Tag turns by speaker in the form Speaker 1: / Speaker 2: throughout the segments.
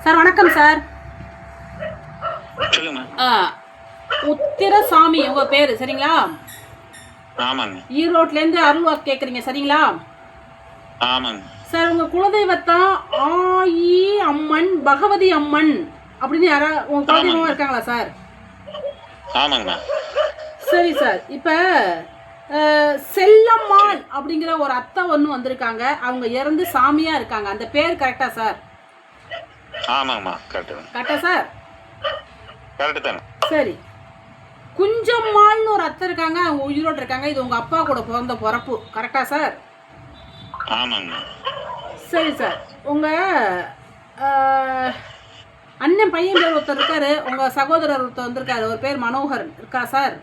Speaker 1: Sir வணக்கம் sir. உத்திரசாமி உங்க பேரு சரிங்களா?
Speaker 2: ஆமாங்க.
Speaker 1: ஈரோட்ல இருந்து அருள்வாக்கு கேக்குறீங்க சரிங்களா?
Speaker 2: ஆமாங்க
Speaker 1: சார். உங்க குலதெய்வத்தான் ஆயி அம்மன் பகவதி அம்மன் அப்படின்னு யாரா உங்க குலதெய்வமா இருக்காங்களா சார்?
Speaker 2: ஆமாங்க.
Speaker 1: சரி சார். இப்ப செல்லம்மாள் அப்படிங்கிற ஒரு அத்தை ஒன்று வந்திருக்காங்க. அவங்க இறந்து சாமியா இருக்காங்க. அந்த பேர் கரெக்டா சார்?
Speaker 2: ஆமாங்கம்மா. கரெக்டா
Speaker 1: சார்?
Speaker 2: கரெக்ட் தானே.
Speaker 1: சரி. குஞ்சம்மாள்னு ஒரு அத்தை இருக்காங்க. அவங்க உயிரோடு இருக்காங்க. இது உங்க அப்பா கூட பிறந்த பிறப்பு கரெக்டா சார்?
Speaker 2: ஆமாங்க.
Speaker 1: சரி சார். உங்க அண்ணன் பையன் பேர் ஒருத்தர் இருக்காரு. உங்க சகோதரர் ஒருத்தர் வந்திருக்காரு. ஒரு பேர் மனோகர் இருக்கா சார்?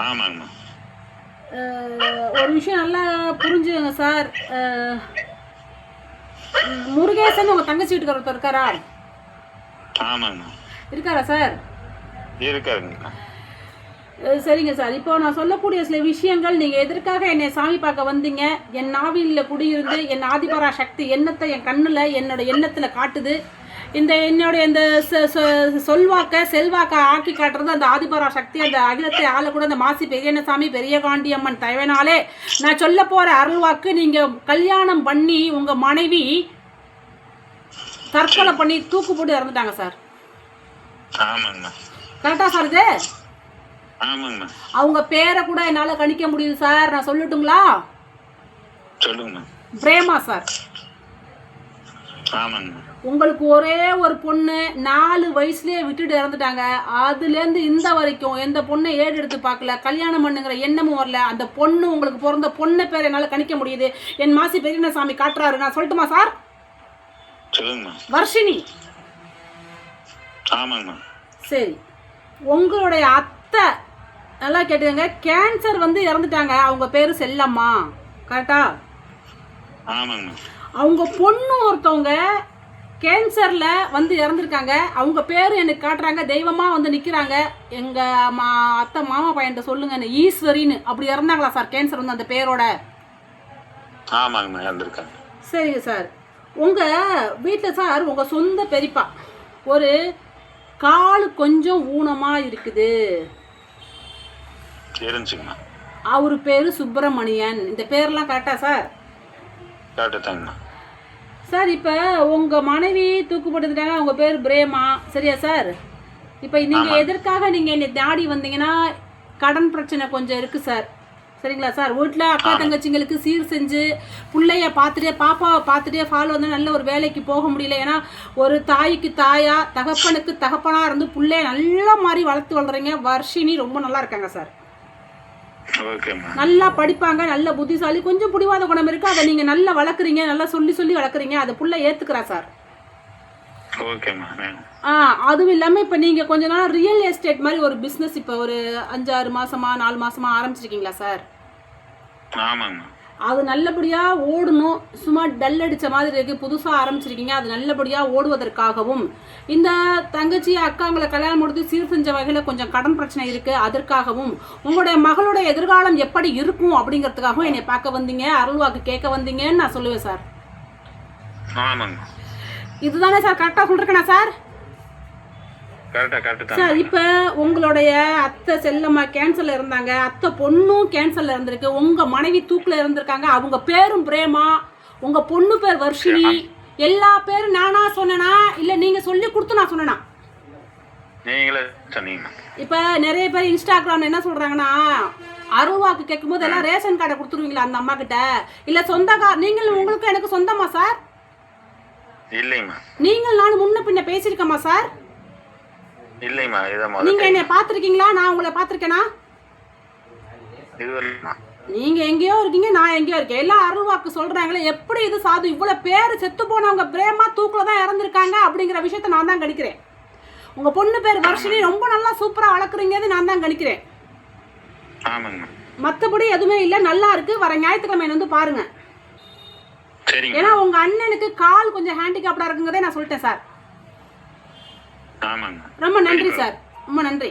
Speaker 2: ஆமாங்க.
Speaker 1: ஒரு விஷயம் நல்லா புரிஞ்சுங்க சார். முருகேசன் உங்க தங்கச்சி வீட்டுக்கார ஒருத்தர் இருக்காரா?
Speaker 2: ஆமாங்க.
Speaker 1: இருக்காரா சார்?
Speaker 2: இருக்காருங்க.
Speaker 1: சரிங்க சார். இப்போ நான் சொல்லக்கூடிய சில விஷயங்கள், நீங்கள் எதற்காக என்னை சாமி பார்க்க வந்தீங்க, என் நாவிலில் குடியிருந்து என் ஆதிபரா சக்தி எண்ணத்தை என் கண்ணில் என்னோட எண்ணத்தில் காட்டுது. என்னுடைய இந்த சொல்வாக்க செல்வாக்க ஆக்கி காட்டுறது அந்த ஆதிபரா சக்தி. அந்த அகிலத்தை ஆளக்கூட அந்த மாசி பெரியண்ணசாமி பெரிய காண்டியம்மன் தயவனாலே நான் சொல்ல போகிற அருள்வாக்கு, நீங்கள் கல்யாணம் பண்ணி உங்கள் மனைவி தற்கொலை பண்ணி தூக்கு போட்டு இறந்துட்டாங்க சார். கரெக்டா சார் இது? அவங்க பேரை கூட என்னால கணிக்க முடியுது சார். நான் சொல்லட்டுங்களா?
Speaker 2: சொல்லுங்க.
Speaker 1: பிரேமா சார். உங்களுக்கு ஒரே ஒரு பொண்ணு 4 வயசுலயே விட்டுட்டு இறந்துட்டாங்க. அதுலேருந்து இந்த வரைக்கும் எந்த பொண்ணை ஏடு எடுத்து பார்க்கல, கல்யாணம் பண்ணுங்கிற எண்ணமும் வரல. அந்த பொண்ணு உங்களுக்கு பிறந்த பொண்ணு பேர் என்னால் கணிக்க முடியுது. என் மாசி பெரியண்ணசாமி காட்டுறாரு. நான் சொல்லட்டுமா சார்? வர்ஷினி. சரி. உங்களுடைய அத்தை நல்லா கேட்டுங்க, கேன்சர் வந்து இறந்துட்டாங்க. அவங்க பேரு செல்லம்மா கரெக்டா? அவங்க பொண்ணு ஒருத்தவங்க கேன்சர்ல வந்து இறந்துருக்காங்க. அவங்க பேரு எனக்கு காட்டுறாங்க. தெய்வமா வந்து நிக்கிறாங்க. எங்க அத்தை மாமா பையன்ட்ட சொல்லுங்க, ஈஸ்வரின்னு அப்படி இறந்தாங்களா சார்? கேன்சர் வந்து அந்த பேரோட? சரிங்க சார். உங்க வீட்டுல சார் உங்க சொந்த பெரியப்பா ஒரு கால் கொஞ்சம் ஊனமா இருக்குது. அவரு பேரு சுப்பிரமணியன். இந்த பேர்லாம் கரெக்டா சார்? சார். இப்போ உங்கள் மனைவி தூக்குப்பட்டுட்டாங்க. அவங்க பேர் பிரேமா சரியா சார்? இப்போ நீங்கள் எதற்காக நீங்கள் என்னை நாடி வந்தீங்கன்னா, கடன் பிரச்சனை கொஞ்சம் இருக்குது சார் சரிங்களா சார்? வீட்டில் அக்கா தங்கச்சிங்களுக்கு சீர் செஞ்சு பிள்ளைய பார்த்துட்டே பாப்பாவை பார்த்துட்டே ஃபாலோ வந்து நல்ல ஒரு வேலைக்கு போக முடியல. ஏன்னா ஒரு தாய்க்கு தாயா தகப்பனுக்கு தகப்பனாக இருந்து பிள்ளைய நல்ல மாதிரி வளர்த்து வளர்றீங்க. வர்ஷினி ரொம்ப நல்லா இருக்காங்க சார். நல்லா படிப்பாங்க, நல்ல புத்திசாலி, கொஞ்சம் புடிவாத குணம் இருக்கு. அதை நீங்க நல்லா வளர்க்குறீங்க, நல்லா சொல்லி சொல்லி வளர்க்குறீங்க. அதை புள்ள ஏத்துக்கிறா சார். அதுவும் இல்லாம இப்ப நீங்க கொஞ்ச நாள் ரியல் எஸ்டேட் மாதிரி ஒரு பிசினஸ் இப்ப ஒரு 5-6 மாசமா 4 மாசமா ஆரம்பிச்சிருக்கீங்களா சார்? அது நல்லபடியா ஓடணும். சும்மா டல் அடிச்ச மாதிரி இருக்கு. புதுசா ஆரம்பிச்சிருக்கீங்க. அது நல்லபடியா ஓடுவதற்காகவும், இந்த தங்கச்சி அக்காங்களை கல்யாணம் முடித்து சீர் செஞ்ச வகையில கொஞ்சம் கடன் பிரச்சனை இருக்கு, அதற்காகவும், உங்களுடைய மகளுடைய எதிர்காலம் எப்படி இருக்கும் அப்படிங்கிறதுக்காகவும் என்னை பார்க்க வந்தீங்க, அருள்வாக்கு கேட்க வந்தீங்கன்னு நான் சொல்லுவேன் சார். இதுதானே சார்? கரெக்டா சொல்றேனா சார்? சார். இப்ப உங்களுடைய அத்தை செல்லம்மா கேன்சர்ல இருந்தாங்க. அத்தை பொண்ணும் கேன்சர்ல இருந்திருக்கு. உங்க மனைவி தூக்குல இருந்திருக்காங்க. அவங்க பேரும் பிரேமா. உங்க பொண்ணு பேர் வர்ஷினி. எல்லா பேரும் நானா சொன்னேனா இல்ல நீங்க சொல்லி கொடுத்து நான் சொன்னேனா? இப்ப நிறைய பேர் இன்ஸ்டாகிராம்ல என்ன சொல்றாங்கன்னா, அருள்வாக்கு கேட்கும் போது எல்லாம் ரேஷன் கார்டை கொடுத்துருவீங்களா அந்த அம்மா கிட்ட? இல்ல நீங்கள் உங்களுக்கு எனக்கு சொந்தமா சார்? நீங்கள் நான் முன்ன பின்ன பேசிருக்கோமா சார்? நீங்க என்ன பாத்திருக்கீங்களா? நான் உங்களை பாத்திருக்கேனா? நீங்க எங்கேயோ இருக்கீங்க, நான் எங்கேயோ இருக்கேன். எல்லாம் அருள்வாக்கு சொல்றாங்களே, எப்படி இது சாது? இவ்வளவு பேரு செத்து போனவங்க பிரேமா தூக்குல தான் இறந்துருக்காங்க அப்படிங்கிற விஷயத்த நான் தான் கணிக்கிறேன். உங்க பொண்ணு பேர் வர்ஷினி ரொம்ப நல்லா சூப்பரா வளர்க்குறீங்க, நான் தான் கணிக்கிறேன். மத்தபடி எதுவுமே இல்ல, நல்லா இருக்கு. வர ஞாயிற்றுக்கிழமை வந்து பாருங்க. ஏன்னா உங்க அண்ணனுக்கு கால் கொஞ்சம் ஹேண்டிகேப்டா இருக்குங்கிறதே நான் சொல்லிட்டேன் சார். ரொம்ப நன்றி சார். ரொம்ப நன்றி.